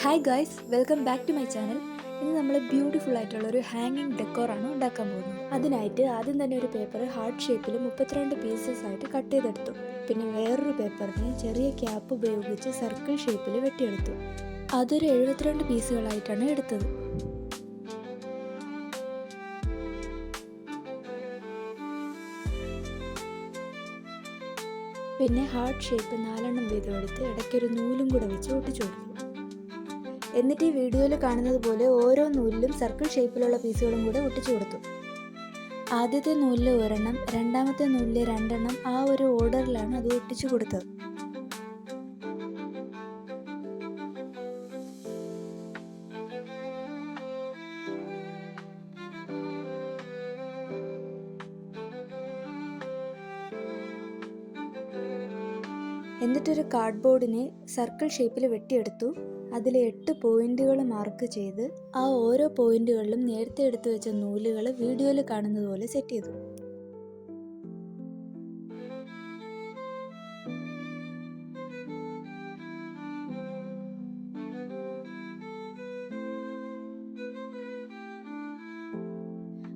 Hi guys, welcome back to my channel. ഇന്ന് നമ്മൾ beautiful ആയിട്ടുള്ള ഒരു ഹാങ്ങിങ് ഡെക്കോറാണ് ഉണ്ടാക്കാൻ പോകുന്നത്. അതിനായിട്ട് ആദ്യം തന്നെ ഒരു പേപ്പർ ഹാർട്ട് ഷേപ്പിൽ 32 പീസസ് ആയിട്ട് കട്ട് ചെയ്തെടുത്തു. പിന്നെ വേറൊരു പേപ്പറിന് ചെറിയ ക്യാപ്പ് ഉപയോഗിച്ച് സർക്കിൾ ഷേപ്പിൽ വെട്ടിയെടുത്തു. അതൊരു 72 പീസുകളായിട്ടാണ് എടുത്തത്. പിന്നെ ഹാർട്ട് ഷേപ്പ് 4 വീതം എടുത്ത് ഇടയ്ക്കൊരു നൂലും കൂടെ വെച്ച് ഒട്ടിച്ചു കൊടുത്തു. എന്നിട്ട് ഈ വീഡിയോയിൽ കാണുന്നത് പോലെ ഓരോ നൂലിലും സർക്കിൾ ഷേപ്പിലുള്ള പീസുകളും കൂടെ ഒട്ടിച്ചു കൊടുത്തു. ആദ്യത്തെ നൂലിൽ ഒരെണ്ണം, രണ്ടാമത്തെ നൂലിൽ 2 എണ്ണം, ആ ഒരു ഓർഡറിലാണ് അത് ഒട്ടിച്ചു കൊടുത്തത്. എന്നിട്ടൊരു കാർഡ്ബോർഡിനെ സർക്കിൾ ഷേപ്പിൽ വെട്ടിയെടുത്തു. അതിൽ 8 പോയിന്റുകൾ മാർക്ക് ചെയ്ത് ആ ഓരോ പോയിന്റുകളിലും നേരത്തെ എടുത്തു വെച്ച നൂലുകൾ വീഡിയോയിൽ കാണുന്നത് പോലെ സെറ്റ് ചെയ്തു.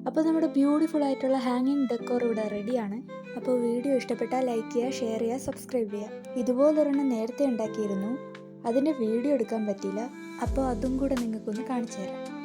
അപ്പോൾ നമ്മുടെ ബ്യൂട്ടിഫുൾ ആയിട്ടുള്ള ഹാങ്ങിങ് ഡെക്കോർ ഇവിടെ റെഡിയാണ്. അപ്പോൾ വീഡിയോ ഇഷ്ടപ്പെട്ടാൽ ലൈക്ക് ചെയ്യുക, ഷെയർ ചെയ്യുക, സബ്സ്ക്രൈബ് ചെയ്യുക. ഇതുപോലൊരെണ്ണം നേരത്തെ ഉണ്ടാക്കിയിരുന്നു, അതിൻ്റെ വീഡിയോ എടുക്കാൻ പറ്റിയില്ല. അപ്പോൾ അതും കൂടെ നിങ്ങൾക്കൊന്ന് കാണിച്ചു തരാം.